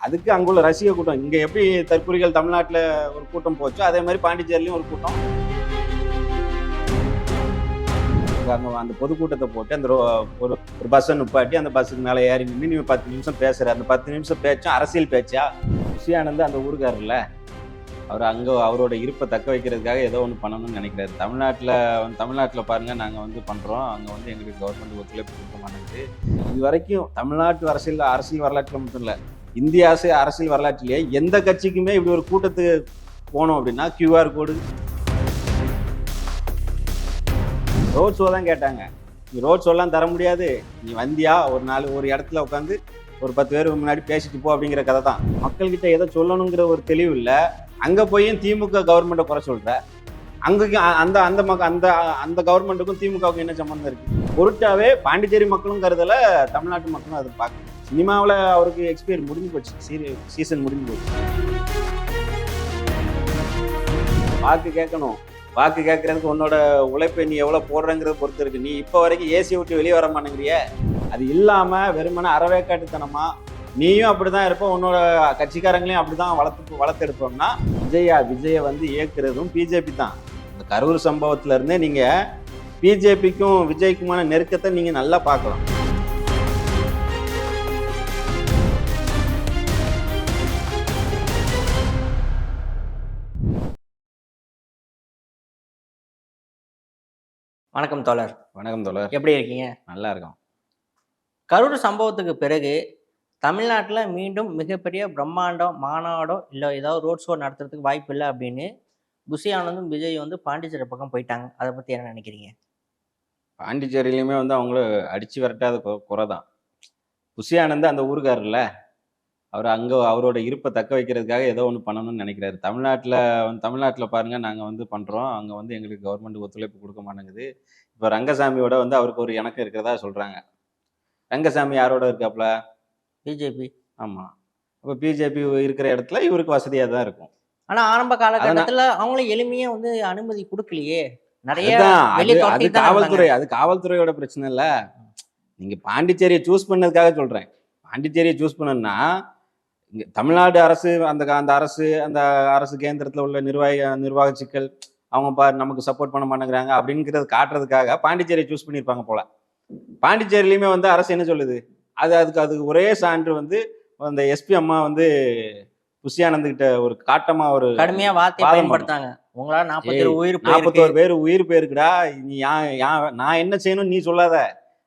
அதுக்கு அங்குள்ள ரசிக கூட்டம் இங்க எப்படி தற்குறிகள் தமிழ்நாட்டுல ஒரு கூட்டம் போச்சோ அதே மாதிரி பாண்டிச்சேரியிலயும் ஒரு கூட்டம். அங்க அந்த பொதுக்கூட்டத்தை போட்டு அந்த ஒரு ஒரு பஸ்ஸை நிப்பாட்டி அந்த பஸ்ஸுக்கு மேலே ஏறி நின்று நீ 10 நிமிஷம் பேசுற, அந்த 10 நிமிஷம் பேச்சும் அரசியல் பேச்சா? ருஷியானந்த் அந்த ஊருக்காரர்ல, அவர் அங்க அவரோட இருப்பை தக்க வைக்கிறதுக்காக ஏதோ ஒன்று பண்ணணும்னு நினைக்கிறாரு. தமிழ்நாட்டில் பாருங்க, நாங்கள் வந்து பண்றோம், அங்கே வந்து எங்களுக்கு கவர்மெண்ட் ஒத்துழைப்பு கொடுக்க மாட்டேங்குது. இது வரைக்கும் தமிழ்நாட்டு அரசியல் வரலாற்றில் மட்டும் இல்லை, இந்திய அரசியல் வரலாற்றிலேயே எந்த கட்சிக்குமே இப்படி ஒரு கூட்டத்துக்கு போனோம் அப்படின்னா QR கோடு, ரோட் ஷோ தான் கேட்டாங்க. நீ ரோட் ஷோலாம் தர முடியாது, நீ வந்தியா ஒரு இடத்துல உட்காந்து ஒரு 10 பேர் முன்னாடி பேசிட்டு போ அப்படிங்கிற கதை தான். மக்கள்கிட்ட எதை சொல்லணுங்கிற ஒரு தெளிவு இல்லை. அங்கே போய் திமுக கவர்மெண்ட்டை குறை சொல்ற, அங்கேயும் அந்த அந்த அந்த அந்த கவர்மெண்ட்டுக்கும் திமுகவுக்கும் என்ன சம்மந்தம் இருக்கு? பொருட்டாவே பாண்டிச்சேரி மக்களும் கருதலை, தமிழ்நாட்டு மக்களும் அதை பார்க்கணும். சினிமாவில் அவருக்கு எக்ஸ்பீரியன்ஸ் முடிஞ்சு போச்சு, சீசன் முடிஞ்சு போச்சு. வாக்கு கேட்கணும், வாக்கு கேட்கறதுக்கு உன்னோட உழைப்பை நீ எவ்வளோ போடுறங்கிறத பொறுத்து இருக்கு. நீ இப்போ வரைக்கும் ஏசியை விட்டு வெளியே வர மாட்டேங்கிறிய. அது இல்லாமல் வெறுமனே அறவேக்காட்டுத்தனமா நீயும் அப்படிதான் இருப்ப, உன்னோட கட்சிக்காரங்களையும் அப்படிதான் வளர்த்தெடுப்போம்னா விஜயை வந்து இயக்குறதும் பிஜேபி தான். இந்த கரூர் சம்பவத்துல இருந்தே நீங்க பிஜேபிக்கும் விஜய்க்குமான நெருக்கத்தை நீங்க நல்லா பார்க்கலாம். வணக்கம் தோழர். வணக்கம் தோழர், எப்படி இருக்கீங்க? நல்லா இருக்கும். கரூர் சம்பவத்துக்கு பிறகு தமிழ்நாட்டில் மீண்டும் மிகப்பெரிய பிரம்மாண்டம் மாநாடோ இல்லை ஏதாவது ரோட் ஷோ நடத்துறதுக்கு வாய்ப்பு இல்லை அப்படின்னு புஷி ஆனந்தும் விஜய் வந்து பாண்டிச்சேரி பக்கம் போயிட்டாங்க. அதை பற்றி என்ன நினைக்கிறீங்க? பாண்டிச்சேரியிலுமே வந்து அவங்கள அடிச்சு விரட்டாத குறை தான். புஷி ஆனந்த் அந்த ஊருக்காரர்ல, அவர் அங்கே அவரோட இருப்பை தக்க வைக்கிறதுக்காக ஏதோ ஒன்று பண்ணணும்னு நினைக்கிறாரு. தமிழ்நாட்டில் பாருங்க, நாங்கள் வந்து பண்ணுறோம், அங்கே வந்து எங்களுக்கு கவர்மெண்ட் ஒத்துழைப்பு கொடுக்க மாட்டேங்குது. இப்போ ரங்கசாமியோட வந்து அவருக்கு ஒரு இணக்கம் இருக்கிறதா சொல்கிறாங்க. ரங்கசாமி யாரோட இருக்காப்புல? பிஜேபி. ஆமாம். அப்போ பிஜேபி இருக்கிற இடத்துல இவருக்கு வசதியாக தான் இருக்கும். ஆனால் ஆரம்ப காலகட்டத்தில் அவங்களும் எளிமையாக வந்து அனுமதி கொடுக்கலையே, நிறைய அது காவல்துறையோட பிரச்சனை இல்லை. நீங்கள் பாண்டிச்சேரியை சூஸ் பண்ணதுக்காக சொல்கிறேன். பாண்டிச்சேரியை சூஸ் பண்ணணும்னா இங்கே தமிழ்நாடு அரசு அந்த அரசு கேந்திரத்தில் உள்ள நிர்வாக சிக்கல், அவங்க நமக்கு சப்போர்ட் பண்ண மாட்டேங்கிறாங்க அப்படிங்கிறது காட்டுறதுக்காக பாண்டிச்சேரியை சூஸ் பண்ணியிருப்பாங்க போல. பாண்டிச்சேரியிலையுமே வந்து அரசு என்ன சொல்லுது, அதுக்கு ஒரே சான்று வந்து அந்த எஸ்பி அம்மா வந்து புஷி ஆனந்த் கிட்ட ஒரு காட்டமா ஒரு கடுமையா வார்த்தை பயன்படுத்தாங்க. உங்களால 41 பேர் உயிர் போயிருக்குடா, நீ நான் என்ன செய்யணும் நீ சொல்லாத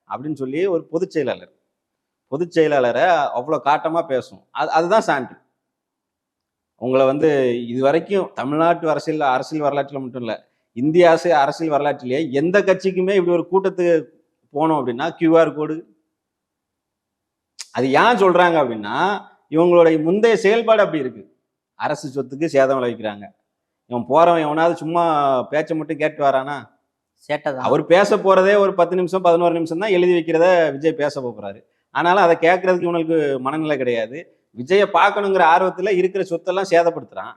அப்படின்னு சொல்லி ஒரு பொதுச் செயலாளரை அவ்வளோ காட்டமா பேசும். அதுதான் சான்று. உங்களை வந்து இது வரைக்கும் தமிழ்நாட்டு அரசியல் வரலாற்றில் மட்டும் இல்லை, இந்திய அரசியல் வரலாற்றிலேயே எந்த கட்சிக்குமே இப்படி ஒரு கூட்டத்துக்கு போனோம் அப்படின்னா QR கோடு. அது ஏன் சொல்றாங்க அப்படின்னா, இவங்களுடைய முந்தைய செயல்பாடு அப்படி இருக்கு. அரசு சொத்துக்கு சேதம் விளைவிக்கிறாங்க. இவன் போறவன் எவனாவது சும்மா பேச்சை மட்டும் கேட்டு வரானா? அவர் பேச போறதே ஒரு 10 நிமிஷம் 11 நிமிஷம் தான் எழுதி வைக்கிறத விஜய் பேச போறாரு. ஆனாலும் அதை கேட்கறதுக்கு இவனுக்கு மனநிலை கிடையாது. விஜயை பார்க்கணுங்கிற ஆர்வத்துல இருக்கிற சொத்தெல்லாம் சேதப்படுத்துறான்.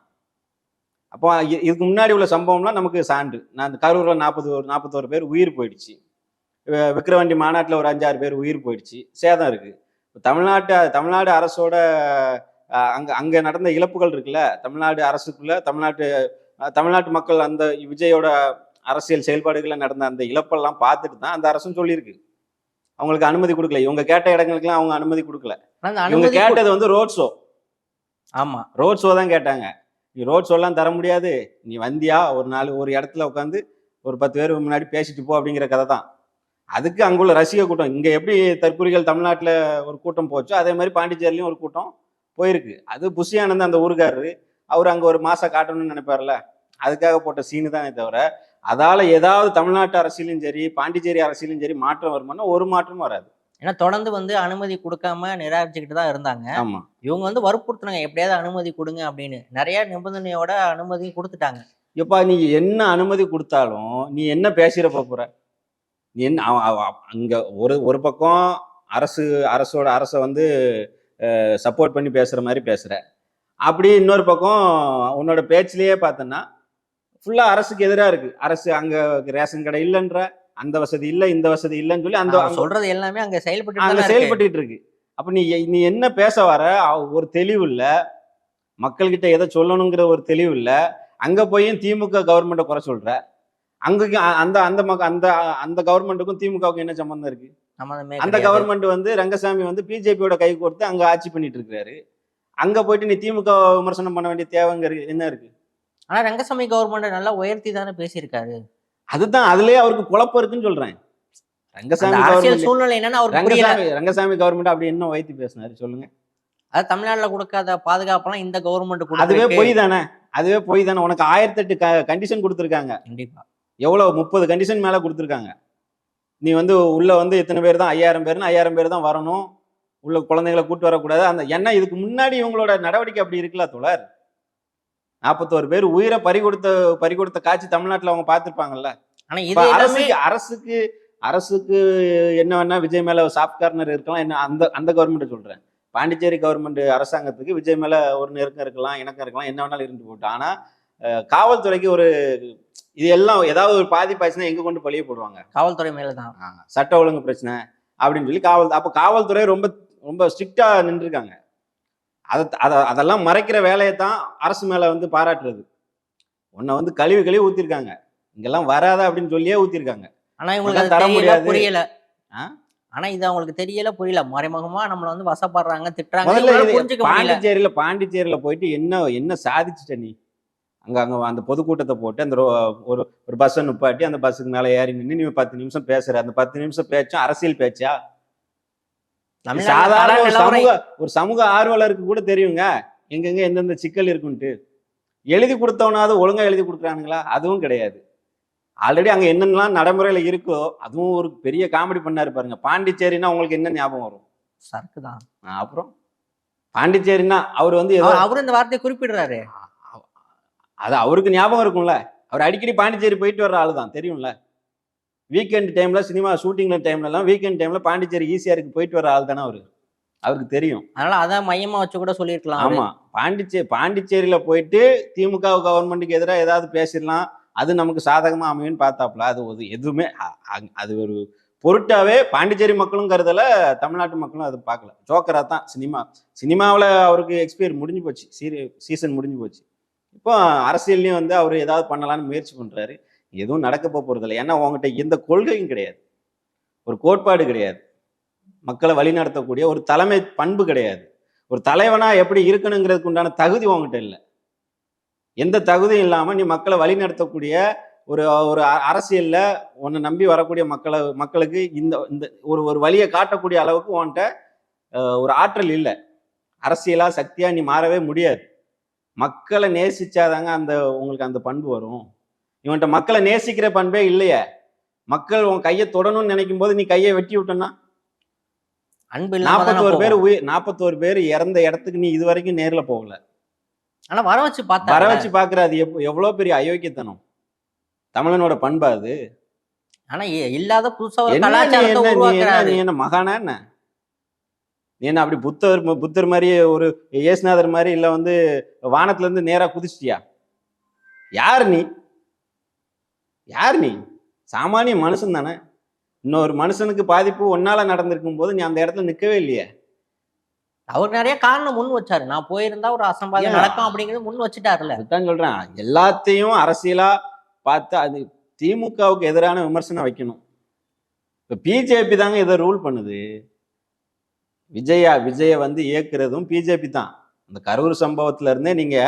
அப்போ இதுக்கு முன்னாடி உள்ள சம்பவம்லாம் நமக்கு சான்று. நான் இந்த கரூர்ல 41 பேர் உயிர் போயிடுச்சு. விக்கிரவாண்டி மாநாட்டில் ஒரு 5-6 பேர் உயிர் போயிடுச்சு, சேதம் இருக்கு. தமிழ்நாடு அரசோட அங்க நடந்த இழப்புகள் இருக்குல்ல, தமிழ்நாடு அரசுக்குள்ள தமிழ்நாட்டு மக்கள் அந்த விஜயோட அரசியல் செயல்பாடுகளை நடந்த அந்த இழப்பெல்லாம் பார்த்துட்டு தான் அந்த அரசும் சொல்லியிருக்கு அவங்களுக்கு அனுமதி கொடுக்கல. இவங்க கேட்ட இடங்களுக்குலாம் அவங்க அனுமதி கொடுக்கல. இவங்க கேட்டது வந்து ரோட் ஷோ. ஆமா, ரோட் ஷோ தான் கேட்டாங்க. நீ ரோட் ஷோலாம் தர முடியாது, நீ வந்தியா ஒரு இடத்துல உட்காந்து ஒரு 10 பேர் முன்னாடி பேசிட்டு போ அப்படிங்கிற கதை தான். அதுக்கு அங்குள்ள ரசிக கூட்டம் இங்க எப்படி தற்குறிகள் தமிழ்நாட்டுல ஒரு கூட்டம் போச்சோ அதே மாதிரி பாண்டிச்சேரியிலையும் ஒரு கூட்டம் போயிருக்கு. அது புஷி ஆனந்த் அந்த ஊருக்காரரு, அவர் அங்க ஒரு மாசம் காட்டணும்னு நினைப்பார்ல, அதுக்காக போட்ட சீனு தானே தவிர அதால ஏதாவது தமிழ்நாட்டு அரசியலும் சரி பாண்டிச்சேரி அரசியலும் சரி மாற்றம் வருமானா ஒரு மாற்றமும் வராது. ஏன்னா தொடர்ந்து வந்து அனுமதி கொடுக்காம நிராகரிச்சுக்கிட்டு தான் இருந்தாங்க. ஆமா, இவங்க வந்து வற்புறுத்துனாங்க, எப்படியாவது அனுமதி கொடுங்க அப்படின்னு. நிறைய நிபந்தனையோட அனுமதி கொடுத்துட்டாங்க. எப்பா நீ என்ன அனுமதி கொடுத்தாலும் நீ என்ன பேசிட போற? நீ என்ன அங்க ஒரு பக்கம் அரசை வந்து சப்போர்ட் பண்ணி பேசுற மாதிரி பேசுற, அப்படி இன்னொரு பக்கம் உன்னோட பேச்சிலேயே பார்த்தோன்னா ஃபுல்லா அரசுக்கு எதிராக இருக்கு. அரசு அங்க ரேஷன் கடை இல்லைன்ற, அந்த வசதி இல்லை இந்த வசதி இல்லைன்னு சொல்லி அந்த சொல்றது எல்லாமே அங்க செயல்பட்டு இருக்கு. அப்ப நீ நீ என்ன பேச வர? ஒரு தெளிவு இல்ல, மக்கள்கிட்ட எதை சொல்லணுங்கிற ஒரு தெளிவு இல்ல. அங்க போயும் திமுக கவர்மெண்ட்டை குறை சொல்ற. அங்கக்கு அந்த அந்த அந்த அந்த கவர்மெண்ட்டுக்கும் திமுகவுக்கும் என்ன சம்பந்தம் இருக்கு? சம்மந்தமே அந்த கிடையாது. கவர்மெண்ட் வந்து ரங்கசாமி வந்து பிஜேபியோட கை கோர்த்து அங்க ஆட்சி பண்ணிட்டு இருக்காரு. அங்க போயிட்டு நீ திமுக விமர்சனம் பண்ண வேண்டிய தேவைங்க என்ன இருக்கு? ஆனா ரங்கசாமி கவர்மெண்ட் நல்லா உயர்த்தி தானே பேசியிருக்காரு. அதுதான் அதுலயே அவருக்கு குழப்பம் இருக்குன்னு சொல்றேன். அந்த ரங்கசாமி அரசியல் கவர்மெண்ட் சூழ்நிலை என்னன்னு அவருக்கு புரியல. ரங்கசாமி கவர்மெண்ட் அப்படி என்ன வைத்து பேசினாரு சொல்லுங்க? அது தமிழ்நாட்டுல கொடுக்காத பாதுகாப்பெல்லாம் இந்த கவர்மெண்ட் அதுவே கொடுத்துருக்கு. பொய் தானே. அதுவே பொய் தானே. உனக்கு 1008 கண்டிஷன் கொடுத்துருக்காங்க. கண்டிப்பா. எவ்வளவு 30 கண்டிஷன் மேல கொடுத்துருக்காங்க. நீ வந்து உள்ள வந்து இத்தனை பேர் தான் 5000 பேர்னு 5000 பேர் தான் வரணும். உள்ள குழந்தைகளை கூட்டு வரக்கூடாது. அந்த என்ன இதுக்கு முன்னாடி இவங்களோட நடவடிக்கை அப்படி இருக்குல்ல தோழர். 41 பேர் உயிரை பறிகொடுத்த காட்சி தமிழ்நாட்டுல அவங்க பார்த்திருப்பாங்கல்ல. ஆனா இப்ப இது எல்லாமே அரசுக்கு அரசுக்கு என்ன வேணா விஜய் மேல சாஃப்ட் கார்னர் இருக்கலாம். என்ன அந்த அந்த கவர்மெண்ட் சொல்றேன். பாண்டிச்சேரி கவர்மெண்ட் அரசாங்கத்துக்கு விஜய் மேல ஒரு நெருக்கம் இருக்கலாம், இணக்கம் இருக்கலாம், என்ன வேணாலும் இருந்து போட்டு. ஆனா காவல்துறைக்கு ஒரு இது எல்லாம் ஏதாவது ஒரு பாதிப்பாச்சுன்னா எங்க கொண்டு பழிய போடுவாங்க? காவல்துறை மேலதான். சட்ட ஒழுங்கு பிரச்சனை அப்படின்னு சொல்லி அப்ப காவல்துறை ரொம்ப ரொம்ப ஸ்ட்ரிக்டா நின்றுருக்காங்க. அதெல்லாம் மறைக்கிற வேலையை தான் அரசு மேல வந்து பாராட்டுறது. உன்னை வந்து கழுவி ஊத்திருக்காங்க. இங்கெல்லாம் வராத அப்படின்னு சொல்லியே ஊத்திருக்காங்க. ஆனா இவங்களுக்கு அது தர தெரியல, முடியாது. புரியல. ஆ? ஆனா இது அவங்களுக்கு தெரியல, புரியல. மறைமுகமா நம்மள வந்து வசப்படுறாங்க, திட்டுறாங்க. முதல்ல இவங்களால புரிஞ்சுக்க முடியல. பாண்டிச்சேரியில போயிட்டு என்ன சாதிச்சுட்ட நீ? அங்க அந்த பொதுக்கூட்டத்தை போட்டு அந்த ஒரு ஒரு பஸ்ஸை நிப்பாட்டி அந்த பஸ்ஸுக்கு மேல ஏறி நின்று நீ 10 நிமிஷம் பேசுற. அந்த 10 நிமிஷம் பேச்சும் அரசியல் பேச்சா? தமிழ்நாட்டுல சாதாரண பல நிலவரம் ஒரு சமூக ஆர்வலருக்கு கூட தெரியுங்க எங்கெங்க எந்தெந்த சிக்கல் இருக்குன்ட்டு. எழுதி கொடுத்தவனாவது ஒழுங்கா எழுதி கொடுக்குறானுங்களா? அதுவும் கிடையாது. ஆல்ரெடி அங்க என்னென்னலாம் நடைமுறையில இருக்கோ அதுவும் ஒரு பெரிய காமெடி பண்ணாரு பாருங்க. பாண்டிச்சேரின்னா உங்களுக்கு என்ன ஞாபகம் வரும்? சரக்கு தான். அப்புறம் பாண்டிச்சேரின்னா அவர் வந்து ஏதோ அவரு இந்த வார்த்தையை குறிப்பிடுறாரு. அது அவருக்கு ஞாபகம் இருக்கும்ல. அவர் அடிக்கடி பாண்டிச்சேரி போயிட்டு வர்ற ஆளு தான், தெரியும்ல. வீக்கெண்ட் டைம்ல சினிமா ஷூட்டிங்ல டைம்ல எல்லாம் வீக்கெண்ட் டைம்ல பாண்டிச்சேரி ஈஸியாருக்கு போயிட்டு வர ஆள் தானே அவருக்கு தெரியும். அதனால அதான் மையமா வச்சு கூட சொல்லியிருக்கலாம் அவரு. ஆமா, பாண்டிச்சேரியில போயிட்டு திமுக கவர்மெண்ட்டுக்கு எதிராக ஏதாவது பேசிடலாம், அது நமக்கு சாதகமா அமையும்னு பார்த்தாப்புல. அது எதுவுமே அது ஒரு பொருட்டாவே பாண்டிச்சேரி மக்களும் கருதல, தமிழ்நாட்டு மக்களும் அதை பார்க்கல. ஜோக்கரா தான் சினிமாவில் அவருக்கு எக்ஸ்பீரியர் முடிஞ்சு போச்சு, சீசன் முடிஞ்சு போச்சு. இப்போ அரசியல்லையும் வந்து அவர் ஏதாவது பண்ணலான்னு முயற்சி பண்றாரு. எதுவும் நடக்க போறதில்லை. ஏன்னா உங்ககிட்ட எந்த கொள்கையும் கிடையாது, ஒரு கோட்பாடு கிடையாது, மக்களை வழிநடத்தக்கூடிய ஒரு தலைமை பண்பு கிடையாது. ஒரு தலைவனா எப்படி இருக்கணுங்கிறதுக்கு உண்டான தகுதி உங்ககிட்ட இல்லை. எந்த தகுதியும் இல்லாம நீ மக்களை வழிநடத்தக்கூடிய ஒரு ஒரு அரசியல்ல உன்னை நம்பி வரக்கூடிய மக்களுக்கு இந்த இந்த ஒரு வழியை காட்டக்கூடிய அளவுக்கு உன்கிட்ட ஒரு ஆற்றல் இல்லை. அரசியலா சக்தியா நீ மாறவே முடியாது. மக்களை நேசிச்சாதாங்க உங்களுக்கு அந்த பண்பு வரும். இவன்கிட்ட மக்களை நேசிக்கிற பண்பே இல்லையே. மக்கள் உன் கையை தொடணும்னு நினைக்கும் போது நீ கையை வெட்டி விட்டனா, அன்பு 41 பேர் இறந்த இடத்துக்கு நீ இது வரைக்கும் நேர்ல போகல. ஆனா வர வச்சு பாக்குற அது எவ்வளவு பெரிய அயோக்கியத்தனம். தமிழனோட பண்பா அது? ஆனா இல்லாத புதுசா ஒரு கலாச்சாரத்தை உருவாக்குறாரு. நீ என்ன மகானா என்ன? நீ என்ன அப்படி புத்தர் மாதிரி ஒரு இயேசுநாதர் மாதிரி இல்ல வந்து வானத்துல இருந்து நேரா குதிச்சிட்டியா? யார் நீ? சாமானிய மனுஷன் தானே. இன்னொரு மனுஷனுக்கு பாதிப்பு ஒன்னால நடந்திருக்கும் போது நீ அந்த இடத்துல நிக்கவே இல்லையே. அவர் நிறைய காரணம் முன் வச்சாரு. நான் போயிருந்தா ஒரு அசம்பாவிதம் நடக்கும் அப்படிங்கிறது முன் வச்சுட்டாருல. அதுதான் சொல்றேன், எல்லாத்தையும் அரசியலா பார்த்து அது திமுகவுக்கு எதிரான விமர்சனம் வைக்கணும். இப்ப பிஜேபி தாங்க இதை ரூல் பண்ணுது. விஜய வந்து இயக்குறதும் பிஜேபி தான். அந்த கரூர் சம்பவத்துல இருந்தே நீங்க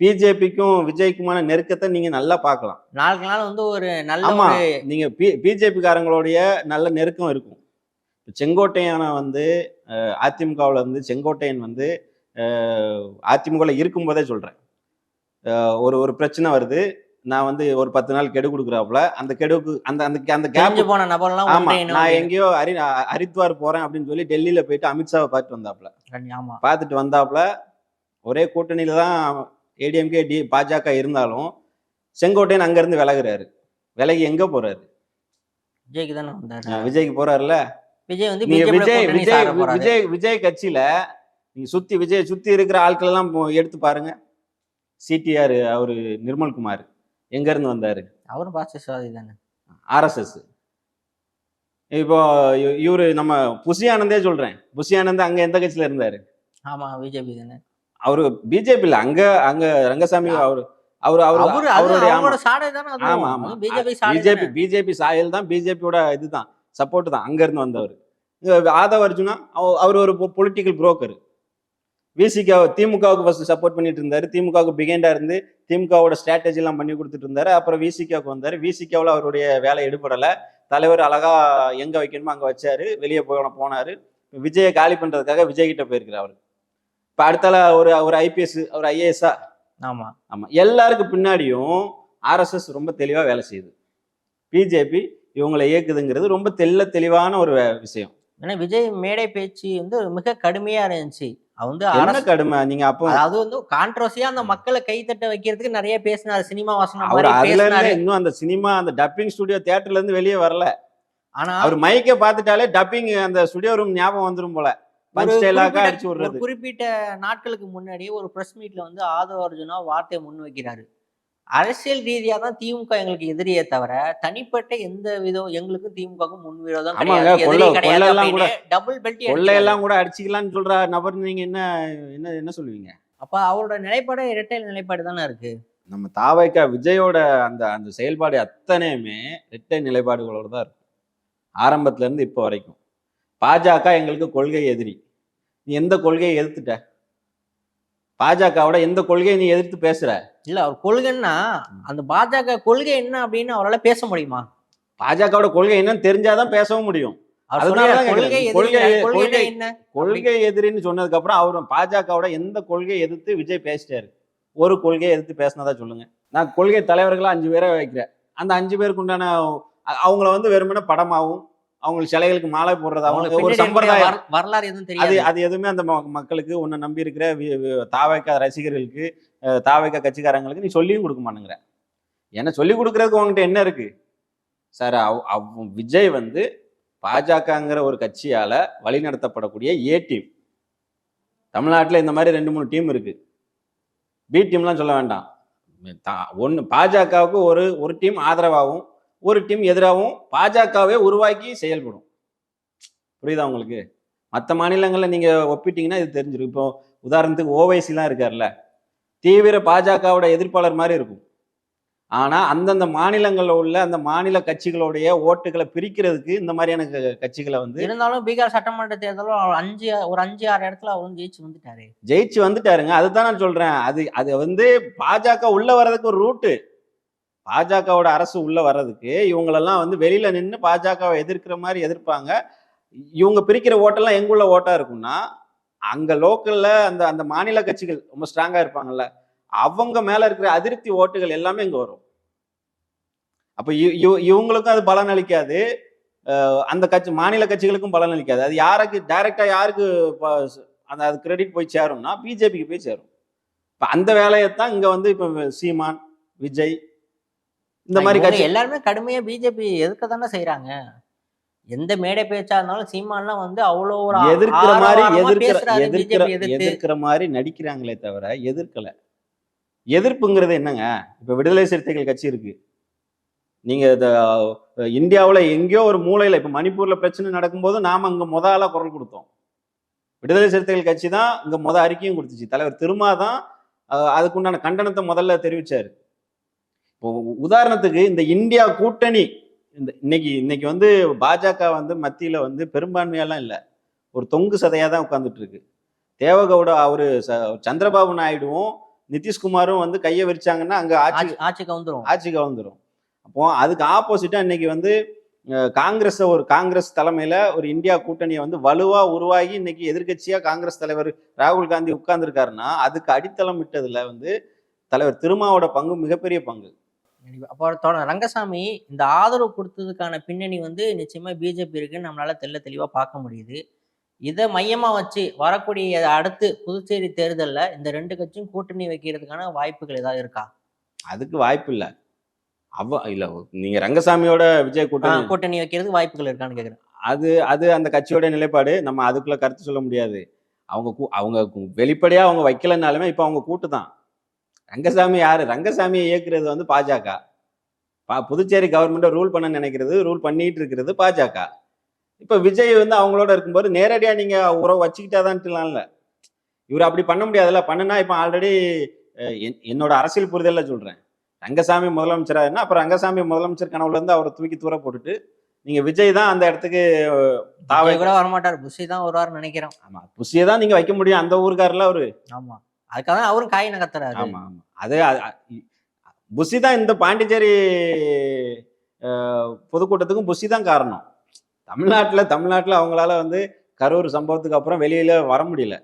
பிஜேபிக்கும் விஜய்க்குமான நெருக்கத்தை நீங்க நல்லா பார்க்கலாம். நாளுக்கு நாள் வந்து ஒரு நல்ல நீங்க பிஜேபி காரங்களுடைய நல்ல நெருக்கம் இருக்கும். செங்கோட்டையனை வந்து அதிமுகவில் இருந்து செங்கோட்டையன் வந்து அதிமுகவில் இருக்கும்போதே சொல்றேன், ஒரு பிரச்சனை வருது, நான் வந்து ஒரு 10 நாள் கெடு கொடுக்குறாப்புல, அந்த கெடுக்கு அந்த கேப் போன நபர்லாம். ஆமா, நான் எங்கேயோ ஹரித்வார் போறேன் அப்படின்னு சொல்லி டெல்லியில போயிட்டு அமித்ஷாவை பார்த்துட்டு வந்தாப்புல. பார்த்துட்டு வந்தாப்புல ஒரே கூட்டணியில தான் ஏடிஎம்கே பாஜக இருந்தாலும் செங்கோட்டையன் அங்க இருந்து விலகுறாரு. விலகி எங்க போறாரு? விஜய்க்கு தானே வந்தாரு. விஜய்க்கு போறாருல. விஜய் வந்து விஜய் கட்சியில நீங்க விஜய் சுத்தி இருக்கிற ஆட்கள் எல்லாம் எடுத்து பாருங்க. சிடிஆர் அவரு நிர்மல்குமார் எங்க இருந்து வந்தாரு? அவரும் பாசிசவாதி தானே. ஆர்எஸ்எஸ். இப்போ இவரு நம்ம புசி ஆனந்தே சொல்றேன். புசி ஆனந்த் அங்க எந்த கட்சியில இருந்தாரு? ஆமா பிஜேபி தானே. அவரு பிஜேபி இல்ல. அங்க அங்க ரங்கசாமி அவரு அவரு அவரு அவரு அது அவருடைய ஆமா அவங்களோட சாடை தானே ஆமா அதுவும். ஆமா அதுவும் பிஜேபி சாடை பிஜேபி தானே. பிஜேபி சாயல் தான், பிஜேபியோட இதுதான், சப்போர்ட் தான், அங்க இருந்து வந்தவர். ஆதவ அர்ஜுனா அவர் ஒரு பொலிட்டிக்கல் புரோக்கர். விசிக திமுகவுக்கு ஃபர்ஸ்ட் சப்போர்ட் பண்ணிட்டு இருந்தாரு. திமுகவுக்கு பிகைண்டா இருந்து திமுகவோட ஸ்ட்ராட்டஜி எல்லாம் பண்ணி கொடுத்துட்டு இருந்தாரு. அப்புறம் விசிகாவுக்கு வந்தாரு. விசிகாவில் அவருடைய வேலை எடுபடல. தலைவர் அழகா எங்க வைக்கணுமோ அங்க வச்சாரு. வெளியே போனாரு. விஜயை காலி பண்றதுக்காக விஜய் கிட்ட போயிருக்கிறார் அவரு. இப்ப அடுத்தால ஒரு ஒரு ஐபிஎஸ் ஒரு ஐஏஎஸ்ஆ. ஆமா ஆமா, எல்லாருக்கும் பின்னாடியும் ஆர்எஸ்எஸ் ரொம்ப தெளிவா வேலை செய்யுது. பிஜேபி இவங்களை இயக்குதுங்கிறது ரொம்ப தெளிவான ஒரு விஷயம். ஏன்னா விஜய் மேடை பேச்சு வந்து மிக கடுமையா இருந்துச்சு. அது வந்து என்ன கடுமை நீங்க அப்போ அதாவது வந்து கான்ட்ரோவர்சியா அந்த மக்களை கைத்தட்ட வைக்கிறதுக்கு நிறைய பேசினாரு. சினிமா வசனம் அவர் மாதிரி அதுல பேசினாரு. இருந்து இன்னும் அந்த சினிமா அந்த டப்பிங் ஸ்டுடியோ தியேட்டர்ல இருந்து வெளியே வரல. ஆனா அவர் மைக்கை பார்த்துட்டாலே டப்பிங் அந்த ஸ்டுடியோ ரூம் ஞாபகம் வந்துரும் போல. பஞ்ச் டைலாக்கா அடிச்சு ஒரு விடுறது. குறிப்பிட்ட நாட்களுக்கு முன்னாடி ஒரு பிரஸ் மீட்ல வந்து ஆதவ அர்ஜுனா வார்த்தையை முன் வைக்கிறாரு. அரசியல் ரீதியா தான் திமுக எங்களுக்கு எதிரியே தவிர தனிப்பட்ட எந்த விதம் எங்களுக்கும் திமுகவுக்கும் முன் விரோதம் ஆமாங்க, கிடையாது, எதிரி கிடையாது கொள்ளையெல்லாம் கூட அப்படின்னு டபுள் பெல்ட் கொள்ளையெல்லாம் கூட அடிச்சுக்கலாம்னு சொல்ற நபர் நீங்க என்ன என்ன என்ன சொல்லுவீங்க? அப்ப அவரோட நிலைப்பாடு இரட்டை நிலைப்பாடு தானே இருக்கு. நம்ம தாவைக்கா விஜயோட அந்த அந்த செயல்பாடு அத்தனையுமே இரட்டை நிலைப்பாடுகளோட தான் இருக்கும். ஆரம்பத்துல இருந்து இப்போ வரைக்கும். பாஜக எங்களுக்கு கொள்கை எதிரி. நீ எந்த கொள்கையை எதிர்த்துட்ட? பாஜகவோட எந்த கொள்கையை நீ எதிர்த்து பேசுற? இல்ல அவர் கொள்கைன்னா அந்த பாஜக கொள்கை என்ன அப்படின்னு அவரால் பேச முடியுமா? பாஜகவோட கொள்கை என்னன்னு தெரிஞ்சாதான் பேசவும் முடியும். அவர் அதனாலதான் சொல்றாரு, கொள்கை கேக்குறேன். எதிரி, கொள்கை கொள்கை என்ன? கொள்கை எதிரின்னு சொன்னதுக்கு அப்புறம் அவர் பாஜகவோட எந்த கொள்கையை எதிர்த்து விஜய் பேசிட்டாரு? ஒரு கொள்கையை எதிர்த்து பேசினதா சொல்லுங்க. நான் கொள்கை தலைவர்களா 5 பேரை வைக்கிறேன். அந்த 5 பேருக்கு உண்டான அவங்கள வந்து வெறுமனே படமாவும் அவங்க சிலைகளுக்கு மாலை போடுறதாவும் அவங்களுக்கு ஒரு பின்னாடி சம்பிரதாயம். இருக்கக்கூடிய வரலாறு எதுவும் அது தெரியாது. அது எதுவுமே அந்த மக்களுக்கு, உன்னை நம்பி இருக்கிற தாவைக்கா ரசிகர்களுக்கு, தாவைக்கா கட்சிக்காரங்களுக்கு நீ சொல்லியும் கொடுக்க மாட்டேங்கிற. ஏன்னா சொல்லி கொடுக்கறதுக்கு உங்ககிட்ட என்ன இருக்கு சார்? விஜய் வந்து பாஜகங்கிற ஒரு கட்சியால வழிநடத்தப்படக்கூடிய ஏ டீம். தமிழ்நாட்டில் இந்த மாதிரி 2-3 டீம் இருக்கு. பி டீம்லாம் சொல்ல வேண்டாம். ஒன்று பாஜகவுக்கு ஒரு டீம் ஆதரவாகவும் ஒரு டீம் எதிராகவும் பாஜகவே உருவாக்கி செயல்படும். புரியுதா உங்களுக்கு? மற்ற மாநிலங்களில் நீங்க ஒப்பிட்டீங்கன்னா இது தெரிஞ்சிடும். இப்போ உதாரணத்துக்கு ஓவைசிலாம் இருக்கார்ல, தீவிர பாஜகவோட எதிர்ப்பாளர் மாதிரி இருக்கும். ஆனா அந்தந்த மாநிலங்களில் உள்ள அந்த மாநில கட்சிகளுடைய ஓட்டுகளை பிரிக்கிறதுக்கு இந்த மாதிரியான கட்சிகளை வந்து இருந்தாலும் பீகார் சட்டமன்ற தேர்தலும் ஒரு 5-6 இடத்துல அவர் வந்து ஜெயிச்சு வந்துட்டாருங்க. அதுதான் நான் சொல்றேன். அது வந்து பாஜக உள்ள வர்றதுக்கு ஒரு ரூட்டு. பாஜகவோட அரசு உள்ள வர்றதுக்கு இவங்களெல்லாம் வந்து வெளியில நின்று பாஜகவை எதிர்க்கிற மாதிரி எதிர்ப்பாங்க. இவங்க பிரிக்கிற ஓட்டெல்லாம் எங்குள்ள ஓட்டா இருக்கும்னா, அங்க லோக்கல்ல அந்த அந்த மாநில கட்சிகள் ரொம்ப ஸ்ட்ராங்கா இருப்பாங்கல்ல, அவங்க மேல இருக்கிற அதிருப்தி ஓட்டுகள் எல்லாமே இங்க வரும். அப்ப இவங்களுக்கும் அது பலன் அளிக்காது. அந்த கட்சி மாநில கட்சிகளுக்கும் பலன் அளிக்காது. அது யாருக்கு டைரக்டா யாருக்கு அந்த அது கிரெடிட் போய் சேரும்னா பிஜேபிக்கு போய் சேரும். இப்ப அந்த வேலையைத்தான் இங்க வந்து இப்ப சீமான், விஜய் இந்த மாதிரி கட்சி எல்லாருமே கடுமையா பிஜேபி எதிர்க்க தானே செய்யறாங்க. எந்த மேடை பேச்சா இருந்தாலும் சீமான்லாம் வந்து அவ்வளோ ஒரு எதிர்க்கிற மாதிரி நடிக்கிறாங்களே தவிர எதிர்க்கல. எதிர்ப்புங்கிறது என்னங்க? இப்ப விடுதலை சிறுத்தைகள் கட்சி இருக்கு. நீங்க இந்தியாவுல எங்கேயோ ஒரு மூலையில இப்ப மணிப்பூர்ல பிரச்சனை நடக்கும்போது நாம அங்க முதலா குரல் கொடுத்தோம். விடுதலை சிறுத்தைகள் கட்சி தான் இங்க அறிக்கையும் கொடுத்துச்சு. தலைவர் திருமா தான் அதுக்குண்டான கண்டனத்தை முதல்ல தெரிவிச்சாரு. இப்போ உதாரணத்துக்கு இந்த இந்தியா கூட்டணி இன்னைக்கு வந்து பாஜக வந்து மத்தியில வந்து பெரும்பான்மையெல்லாம் இல்லை, ஒரு தொங்கு சதையா தான் உட்கார்ந்துட்டு இருக்கு. தேவகவுடா அவரு சந்திரபாபு நாயுடுவும் நிதிஷ்குமாரும் வந்து கையை விரிச்சாங்கன்னா அங்க ஆட்சி கவுந்துரும். அப்போ அதுக்கு ஆப்போசிட்டா இன்னைக்கு வந்து காங்கிரஸ் தலைமையில ஒரு இந்தியா கூட்டணியை வந்து வலுவா உருவாகி இன்னைக்கு எதிர்கட்சியா காங்கிரஸ் தலைவர் ராகுல் காந்தி உட்கார்ந்து இருக்காருன்னா அதுக்கு அடித்தளம் விட்டதுல வந்து தலைவர் திருமாவோட பங்கு மிகப்பெரிய பங்கு. அப்போ ரங்கசாமி இந்த ஆதரவு கொடுத்ததுக்கான பின்னணி வந்து நிச்சயமா பிஜேபி இருக்குன்னு நம்மளால தெளிவா பார்க்க முடியுது. இதை மையமா வச்சு வரக்கூடிய அடுத்து புதுச்சேரி தேர்தலில் இந்த 2 கட்சியும் கூட்டணி வைக்கிறதுக்கான வாய்ப்புகள் ஏதாவது இருக்கா? அதுக்கு வாய்ப்பு இல்லை. இல்ல நீங்க ரங்கசாமியோட விஜய் கூட்டணி வைக்கிறதுக்கு வாய்ப்புகள் இருக்கான்னு கேக்குறேன். அது அந்த கட்சியோட நிலைப்பாடு. நம்ம அதுக்குள்ள கருத்து சொல்ல முடியாது. அவங்க வெளிப்படையா அவங்க வைக்கலனாலுமே இப்ப அவங்க கூட்டு தான். ரங்கசாமி யாரு? ரங்கசாமியை இயக்குறது வந்து பாஜக. புதுச்சேரி கவர்மெண்ட்டை ரூல் பண்ண நினைக்கிறது, ரூல் பண்ணிட்டு இருக்கிறது பாஜக. இப்ப விஜய் வந்து அவங்களோட இருக்கும்போது நேரடியா நீங்க உறவு வச்சுக்கிட்டாதான்ட்டுலாம் இல்ல. இவர் அப்படி பண்ண முடியாதுல்ல. பண்ணுனா இப்ப ஆல்ரெடி என்னோட அரசியல் புரிதல்ல சொல்றேன். ரங்கசாமி முதலமைச்சரா இருந்தா, அப்ப ரங்கசாமி முதலமைச்சர் கனவுல இருந்து அவரை தூக்கி தூர போட்டுட்டு, நீங்க விஜய் தான் அந்த இடத்துக்கு தாவே விஜய் கூட வரமாட்டார், புஷி தான் வருவார்னு நினைக்கிறோம். ஆமா. புஷிய தான் நீங்க வைக்க முடியும். அந்த ஊர்க்காரர்ல அவரு. ஆமா, அதுக்காக தான் அவரும் காய் நகர்த்துறாரு. ஆமா, ஆமா. அது புஷி தான் இந்த பாண்டிச்சேரி பொதுக்கூட்டத்துக்கும் புஷி தான் காரணம். தமிழ்நாட்டுல அவங்களால வந்து கரூர் சம்பவத்துக்கு அப்புறம் வெளியில வர முடியல.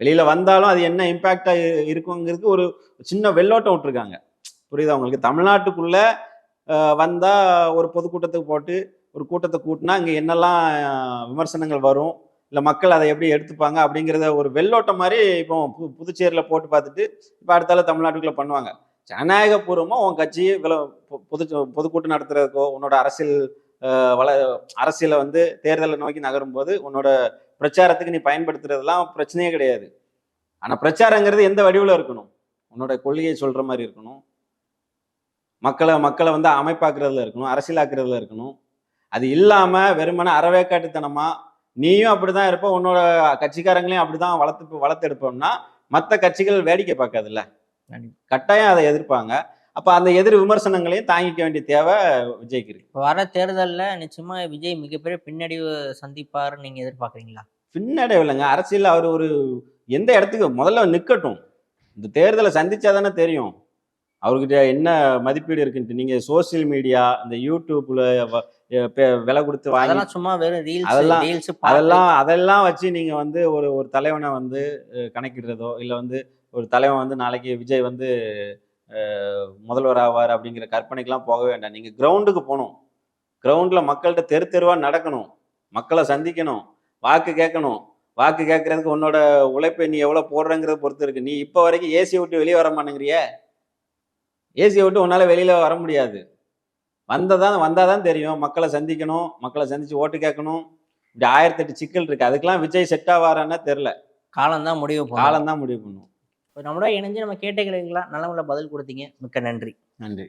வெளியில வந்தாலும் அது என்ன இம்பாக்டா இருக்குங்கிறதுக்கு ஒரு சின்ன வெள்ளோட்டம் விட்டுருக்காங்க. புரியுதா உங்களுக்கு? தமிழ்நாட்டுக்குள்ள வந்தா ஒரு பொதுக்கூட்டத்துக்கு போட்டு ஒரு கூட்டத்தை கூட்டினா இங்க என்னெல்லாம் விமர்சனங்கள் வரும், இல்லை மக்கள் அதை எப்படி எடுத்துப்பாங்க அப்படிங்கிறத ஒரு வெள்ளோட்டம் மாதிரி இப்போ புதுச்சேரியில் போட்டு பார்த்துட்டு இப்போ அடுத்தால தமிழ்நாட்டுக்குள்ள பண்ணுவாங்க. ஜனநாயகபூர்வமாக உன் கட்சி பொதுக்கூட்டம் நடத்துறதுக்கோ உன்னோட அரசியலை வந்து தேர்தலை நோக்கி நகரும் போது உன்னோட பிரச்சாரத்துக்கு நீ பயன்படுத்துறதுலாம் பிரச்சனையே கிடையாது. ஆனா பிரச்சாரங்கிறது எந்த வடிவில் இருக்கணும்? உன்னோட கொள்கையை சொல்ற மாதிரி இருக்கணும். மக்களை வந்து அமைப்பாக்குறதுல இருக்கணும், அரசியலாக்குறதுல இருக்கணும். அது இல்லாம வெறுமனே அறவேக்காட்டுத்தனமா நீயும் அப்படிதான் இருப்ப, உன்னோட கட்சிக்காரங்களையும் அப்படிதான் வளர்த்து எடுப்போம்னா மற்ற கட்சிகள் வேடிக்கை பார்க்காதுல்ல. கட்டாயம் அதை எதிர்ப்பாங்க. அப்ப அந்த எதிர் விமர்சனங்களையும் தாங்கிக்க வேண்டிய தேவை விஜய்க்கு இருக்கு. இப்போ வர தேர்தலில் நிச்சயமா விஜய் மிகப்பெரிய பின்னடைவு சந்திப்பார் நீங்க எதிர்பார்க்குறீங்களா? பின்னடைவு இல்லைங்க. அரசியல் அவர் ஒரு எந்த இடத்துக்கு முதல்ல நிக்கட்டும். இந்த தேர்தலை சந்திச்சாதானே தெரியும் அவர்கிட்ட என்ன மதிப்பீடு இருக்குன்ட்டு. நீங்க சோசியல் மீடியா, இந்த யூடியூப்ல விலை கொடுத்து வாங்கி அதெல்லாம் சும்மா வெறும் ரீல்ஸ் அதெல்லாம் வச்சு நீங்க வந்து ஒரு தலைவனை வந்து கணக்கிடுறதோ, இல்லை வந்து ஒரு தலைவன் வந்து நாளைக்கு விஜய் வந்து முதல்வர் ஆவார் அப்படிங்கிற கற்பனைக்கெல்லாம் போக வேண்டாம். நீங்க கிரவுண்டுக்கு போகணும். கிரவுண்ட்ல மக்கள்கிட்ட தெருவா நடக்கணும், மக்களை சந்திக்கணும், வாக்கு கேட்கணும். வாக்கு கேட்கறதுக்கு உன்னோட உழைப்பை நீ எவ்வளவு போடுறங்கிறத பொறுத்து இருக்கு. நீ இப்ப வரைக்கும் ஏசியை விட்டு வெளியே வர மாட்டேங்கிறிய. ஏசியை விட்டு உன்னால வெளியில வர முடியாது. வந்தாதான் தெரியும். மக்களை சந்திக்கணும், மக்களை சந்திச்சு ஓட்டு கேட்கணும். இப்படி 1008 சிக்கல் இருக்கு. அதுக்கெல்லாம் விஜய் செட் ஆவாரான்னு தெரியல. காலம் தான் முடிவு பண்ணும். நம்மளோட இணைஞ்சு நம்ம கேட்ட கேள்விகளாம் நல்ல பதில் கொடுத்தீங்க. மிக்க நன்றி. நன்றி.